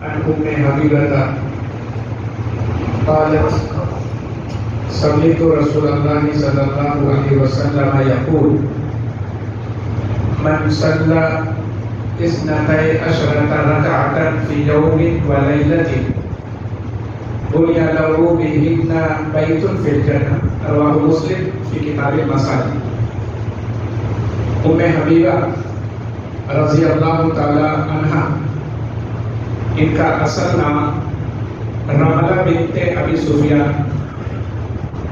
عن ام حبیبہ قالت سمعت رسول اللہ صلی اللہ علیہ وسلم یقول من صلى 12 ركعة في يوم وليلة بني له بهن بيت في الجنة رواه مسلم في كتاب المصالح. ام حبیبہ رضی اللہ تعالی عنہا، ان کا اصل نام رملہ بنت ابی سفیان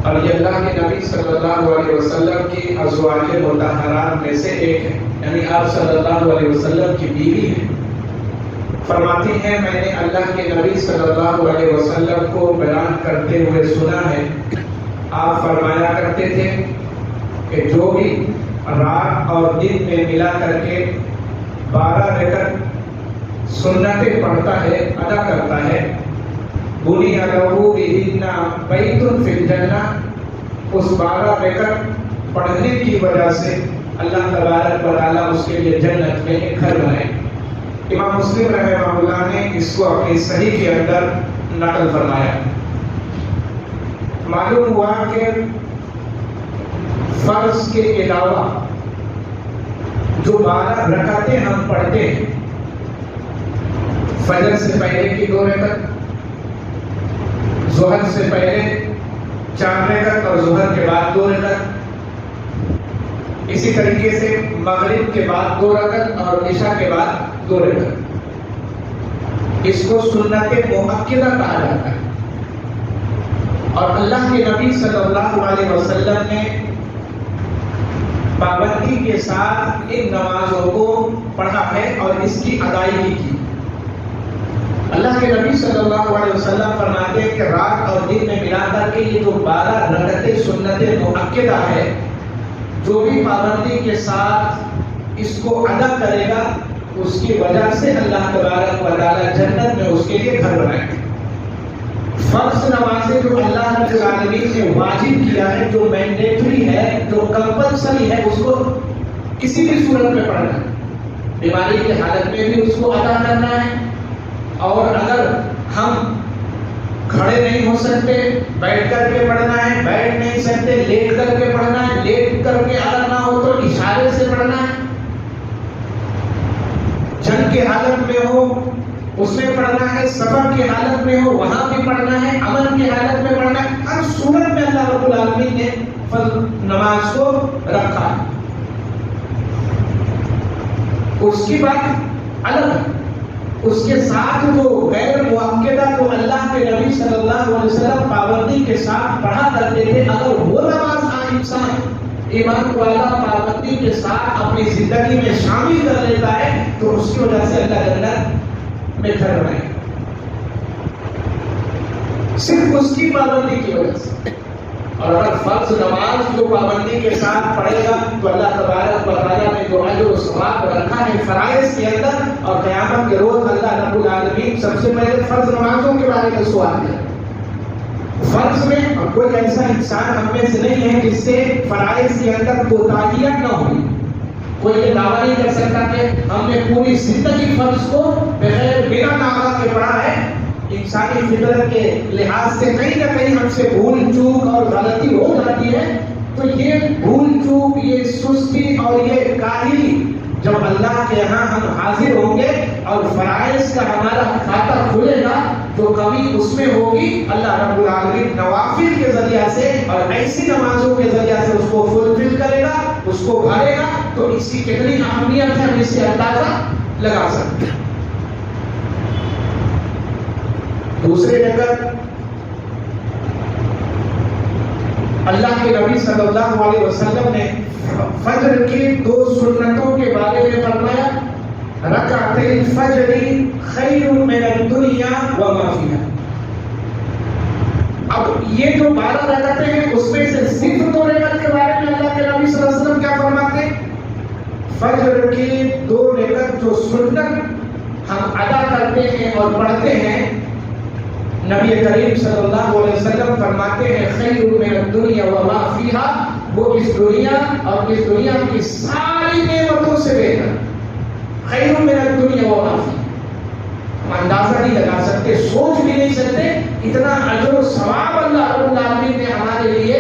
اور یہ اللہ کے نبی صلی اللہ علیہ وسلم کی ازواج مطہرات میں سے ایک ہے، یعنی آپ صلی اللہ علیہ وسلم کی بیوی ہیں. فرماتی ہیں میں نے اللہ کے نبی صلی اللہ علیہ وسلم کو بیان کرتے ہوئے سنا ہے، آپ فرمایا کرتے تھے کہ جو بھی رات اور دن میں ملا کر کے 12 رکعت سنتیں پڑھتا ہے، ادا کرتا ہے، بنی لہ بہن بیت فی الجنہ، اس 12 رکعت پڑھنے کی وجہ سے اللہ تبارک و تعالیٰ اس کے لیے جنت میں ایک گھر بنائے. امام مسلم رحمہ اللہ نے اس کو اپنی صحیح کے اندر نقل فرمایا. معلوم ہوا کہ فرض کے علاوہ جو 12 رکعتیں ہم پڑھتے ہیں، فجر سے پہلے کی 2 رکعت، ظہر سے پہلے 4 رکعت اور ظہر کے بعد 2 رکعت، اسی طریقے سے مغرب کے بعد 2 رکعت اور عشاء کے بعد 2 رکعت، اس کو سنت مؤکدہ کہا جاتا ہے. اور اللہ کے نبی صلی اللہ علیہ وسلم نے پابندی کے ساتھ ان نمازوں کو پڑھا ہے اور اس کی ادائیگی کی. اللہ کے نبی صلی اللہ علیہ وسلم فرماتے ہیں کہ رات اور دن میں ملا کر کے یہ جو 12 رکعتیں سنت مؤکدہ ہے، جو بھی پابندی کے ساتھ اس کو ادا کرے گا، اس کی وجہ سے اللہ تبارک و تعالی جنت میں اس کے لیے گھر بنائے گا. فرض نمازیں جو اللہ رب العالمین نے واجب کیا ہے، جو مینڈیٹری ہے، جو کمپلسری ہے، اس کو کسی بھی صورت میں پڑھنا ہے. بیماری کی حالت میں بھی اس کو ادا کرنا ہے، اور اگر ہم کھڑے نہیں ہو سکتے بیٹھ کر کے پڑھنا ہے، بیٹھ نہیں سکتے لیٹ کر کے پڑھنا ہے، لیٹ کر کے اگر نہ ہو تو اشارے سے پڑھنا ہے. جنگ کی حالت میں ہو اس میں پڑھنا ہے، سفر کی حالت میں ہو وہاں بھی پڑھنا ہے، امن کی حالت میں پڑھنا ہے. ہر صورت میں اللہ رب العالمین نے فرض نماز کو رکھا ہے. اس کی بات الگ ہے. اس کے ساتھ جو غیر مؤکدہ جو اللہ کے نبی صلی اللہ علیہ وسلم پابندی کے ساتھ پڑھا کرتے تھے، اگر وہ نماز انسان ایمان والا پابندی کے ساتھ اپنی زندگی میں شامل کر لیتا ہے تو اس کی وجہ سے اللہ جنت میں گھر بنائے گا، صرف اس کی پابندی کی وجہ سے. اور اگر فرض نماز جو پابندی کے ساتھ پڑھے گا تو اللہ تبارک و تعالیٰ نے جو اجر و ثواب رکھا ہے فرائض کے اندر، اور قیامت کے روز اللہ رب العالمین سب سے پہلے فرض نمازوں کے بارے میں سوال کرے. فرض میں کوئی ایسا انسان ہم میں سے نہیں ہے جس سے فرائض کے اندر کوتاہیاں نہ ہوئی. کوئی یہ دعویٰ نہیں کر سکتا کہ ہم نے پوری زندگی فرض کو بنا ناغہ کے پڑھا ہے. انسانی فطرت کے لحاظ سے کہیں نہ کہیں ہم سے بھول چوک اور غلطی ہو جاتی ہے. تو یہ بھول چوک، یہ سستی اور یہ کاہلی جب اللہ کے یہاں ہم حاضر ہوں گے اور فرائض کا ہمارا کھاتا کھلے گا تو کمی اس میں ہوگی. اللہ رب العالمین نوافل کے ذریعہ سے اور ایسی نمازوں کے ذریعہ سے اس کو فلفل کرے گا، اس کو بھرے گا. تو اس کی کتنی اہمیت ہے ہم اس سے اندازہ لگا سکتے ہیں. دوسری جگہ اللہ کے نبی صلی اللہ علیہ وسلم نے فجر کی 2 سنتوں کے بارے میں فرمایا، رکعتي الفجر خیر من الدنیا وما فیہا. اب یہ جو 12 رکعتیں ہیں اس میں سے صرف 2 رکعت کے بارے میں اللہ کے نبی صلی اللہ علیہ وسلم کیا فرماتے ہیں؟ فجر کی 2 رکعت جو سنت ہم ادا کرتے ہیں اور پڑھتے ہیں، نبی کریم صلی اللہ علیہ وسلم فرماتے ہیں خیر من الدنیا وما فیہا، وہ اس دنیا اور اس دنیا کی ساری نعمتوں سے بہتر. خیر من الدنیا وما فیہا، اندازہ نہیں لگا سکتے، سوچ بھی نہیں سکتے اتنا اجر و ثواب اللہ رب العالمین نے ہمارے لیے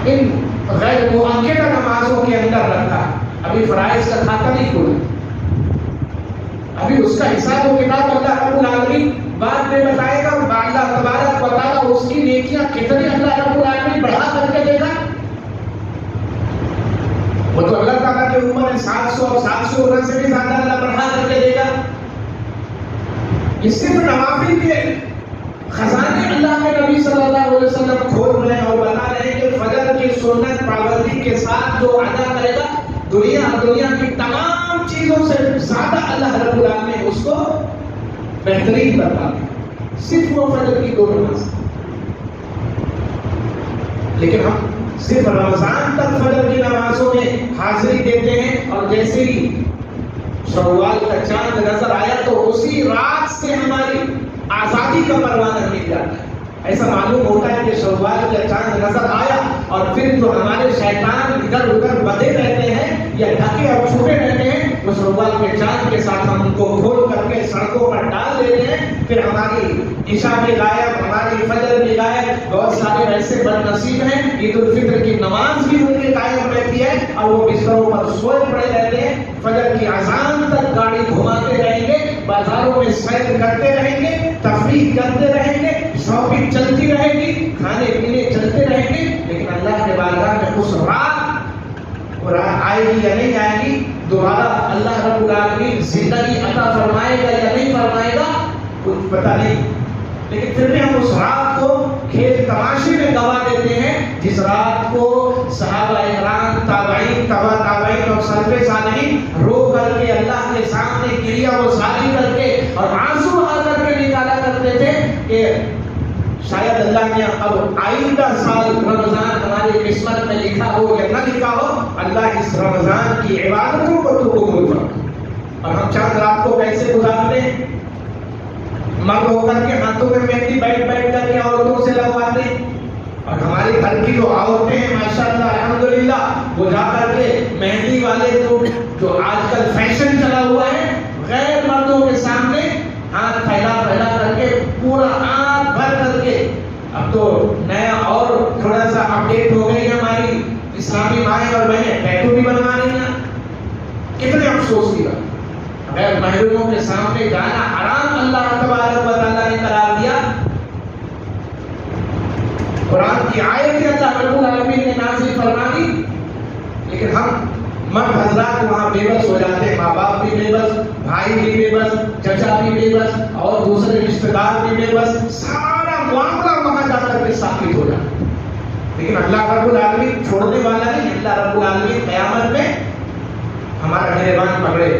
ان غیر مؤکدہ نمازوں کے اندر رکھا۔ ابھی فرائض کا کھاتا نہیں کھولا، ابھی اس کا حساب و کتاب اللہ رب العالمین بعد میں بتائے گا۔ اللہ تبارک و تعالیٰ اس کی نیکیاں کتنی اللہ رب العالمین بڑھا کر کے دے گا۔ وہ تو اللہ تعالیٰ کے اوپر 700 اور 700 سے بھی زیادہ اللہ بڑھا کر کے دے گا۔ یہ صرف نوافل کے خزانے اللہ کے نبی صلی اللہ علیہ وسلم کھول رہے ہیں اور بتا رہے ہیں کہ فجر کی سنت پابندی کے ساتھ جو ادا کرے گا دنیا کی تمام چیزوں سے زیادہ اللہ رب العالمین اس کو بہترین بتا دے، صرف وہ فجر کی 2 نماز۔ لیکن ہم صرف رمضان تک فجر کی نمازوں میں حاضری دیتے ہیں اور جیسے ہی شوال کا چاند نظر آیا تو اسی رات سے ہماری آزادی کا پروانہ مل جاتا ہے۔ ایسا معلوم ہوتا ہے کہ شوال کا چاند نظر آیا اور پھر جو ہمارے شیطان ادھر ادھر بدے رہتے ہیں یا ڈھکے اور چھپے رہتے ہیں وہ شوال کے چاند کے ساتھ ہم ان کو کھول کر کے سڑکوں پر ڈال دیتے ہیں۔ پھر ہماری عشاء بھی غائب، ہماری فجر بھی غائب، بہت سارے ایسے بد نصیب ہیں عید الفطر کی نماز بھی ان کے قائم رہتی ہے اور وہ بستروں پر سوئے پڑے رہتے ہیں۔ فجر کی اذان تک گاڑی گھماتے رہیں گے، بازاروں میں سیر کرتے رہیں گے، تفریح کرتے رہیں گے، شاپنگ چلتی رہے گی، کھانے پینے چلتے رہیں گے، لیکن اللہ کے بارگاہ میں اس رات آئے گی یا نہیں آئے گی، دوبارہ اللہ رب العالمین زندگی عطا فرمائے گا یا نہیں فرمائے گا کچھ پتہ نہیں۔ لیکن پھر بھی ہم اس رات کو کھیل تماشے میں گوا دیتے ہیں جس رات کو صحابہ اکرام، تابعین، تبع تابعین اور سلف صالحین رو کر کے اللہ کے سامنے گریہ وزاری کر کے اور آنسو بہا کر کے نکالا کرتے تھے کہ شاید اللہ نے اب آئندہ سال رمضان ہماری قسمت میں لکھا ہو یا نہ لکھا ہو، اللہ اس رمضان کی عبادتوں کو تو قبول فرمائے۔ اور ہم چاند رات کو کیسے گزارتے ہیں؟ مرد ہو کر کے ہاتھوں میں مہندی بیٹھ کر کے عورتوں سے لگواتے ہیں، اور ہمارے گھر کی جو عورتیں ہیں ماشاءاللہ الحمدللہ وہ جا کر کے مہندی والے جو آج کل فیشن چلا ہوا ہے غیر مردوں کے سامنے ہاتھ پھیلا کر کے پورا ہاتھ بھر کر کے، اب تو نیا اور تھوڑا سا اپڈیٹ ہو گئی ہماری اسلامی مائیں اور بہنیں ٹیٹو بھی بنوا رہی ہیں۔ کتنے افسوس کی بات، غیر محرموں کے سامنے جانا حرام اللہ تبارک و تعالیٰ نے قرار دیا۔ قرآن کی آیت اللہ رب العالمین نے نازل فرما دی، لیکن ہم مرد حضرات وہاں بے بس ہو جاتے ہیں، ماں باپ بھی بے بس، بھائی بھی بے بس، چچا بھی بے بس اور دوسرے رشتہ دار بھی بے بس، سارا معاملہ وہاں جا کر کے ثابت ہو جاتا ہے۔ لیکن اللہ رب العالمین چھوڑنے والا نہیں، اللہ رب العالمین قیامت میں ہمارا گریبان پکڑے۔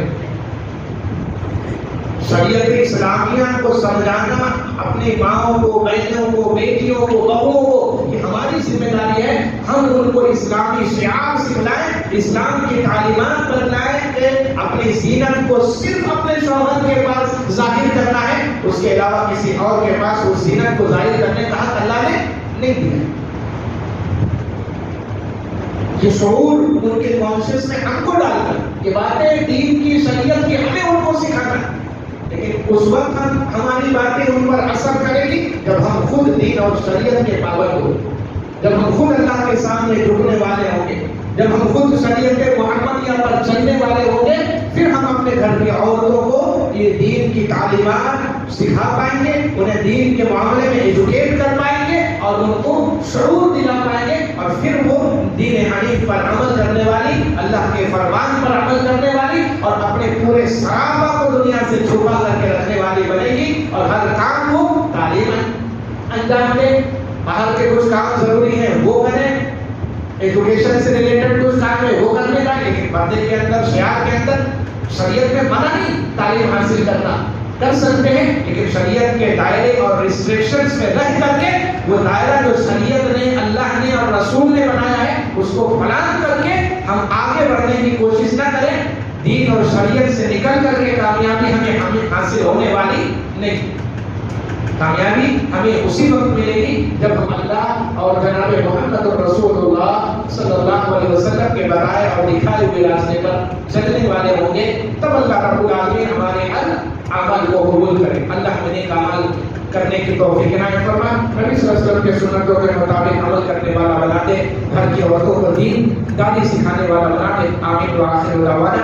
شریعت اسلامیہ کو سمجھانا اپنی ماؤں کو، بہنوں کو، بیٹیوں کو، بہوؤں کو، یہ ہماری ذمہ داری ہے۔ ہم ان کو اسلامی شعار سکھلائیں، اسلام کی تعلیمات بتلائیں کہ اپنی زینت کو صرف اپنے شوہر کے پاس ظاہر کرنا ہے، اس کے علاوہ کسی اور کے پاس اس زینت کو ظاہر کرنے کا حق اللہ نے نہیں دیا۔ یہ شعور ان کے کانشیس میں ہم کو ڈال کر یہ باتیں دین کی، شریعت کی ہمیں ان کو سکھانا ہے، لیکن اس وقت ہماری باتیں ان پر اثر کرے گی جب ہم خود دین اور شریعت کے پابند ہوں گے، جب ہم خود اللہ کے سامنے جھکنے والے ہوں گے، جب ہم خود شریعت محمدیہ پر چلنے والے ہوں گے، پھر ہم اپنے گھر کی عورتوں کو یہ دین کی تعلیمات سکھا پائیں گے، انہیں دین کے معاملے میں ایجوکیٹ کر پائیں گے اور ان کو شعور دلا پائیں گے، اور پھر وہ دین حنیف پر عمل کرنے والی، اللہ کے فرمان پر عمل کرنے والی اور اپنے پورے صحابہ کو دنیا سے چھپا کر کے رکھنے والی بنے گی، اور ہر کام کو تعلیم انجام دے۔ باہر کے کچھ کام ضروری ہیں وہ کریں، ایجوکیشن سے ریلیٹڈ کچھ کام ہے وہ کرنے کا، لیکن پردے کے اندر، شعار کے اندر شریعت میں منع نہیں تعلیم حاصل کرنا، کر سکتے ہیں، لیکن شریعت کے دائرے اور ریسٹرکشنز میں رہ کر کے وہ دائرہ جو شریعت نے، اللہ نے اور رسول نے بنایا ہے اس کو پلان کر کے ہم آگے بڑھنے کی کوشش نہ کریں۔ دین اور شریعت سے نکل کر کے کامیابی ہمیں حاصل ہونے والی نہیں۔ کامیابی ہمیں اسی وقت ملے گی جب ہم اللہ اور جناب محمد رسول اللہ صلی اللہ علیہ وسلم کے بتائے اور دکھائے ہوئے راستے پر چلنے والے ہوں گے. تب اللہ رب العالمین ہمارے اعمال کو قبول کرے. اللہ ہمیں نیک اعمال کرنے کی توفیق عنایت فرمائے. نبی صلی اللہ علیہ وسلم کے سنتوں کے مطابق عمل کرنے والا بنا دے. گھر کی عورتوں کو دین دادی سکھانے والا بنا دے. آمین و آخر دعوانا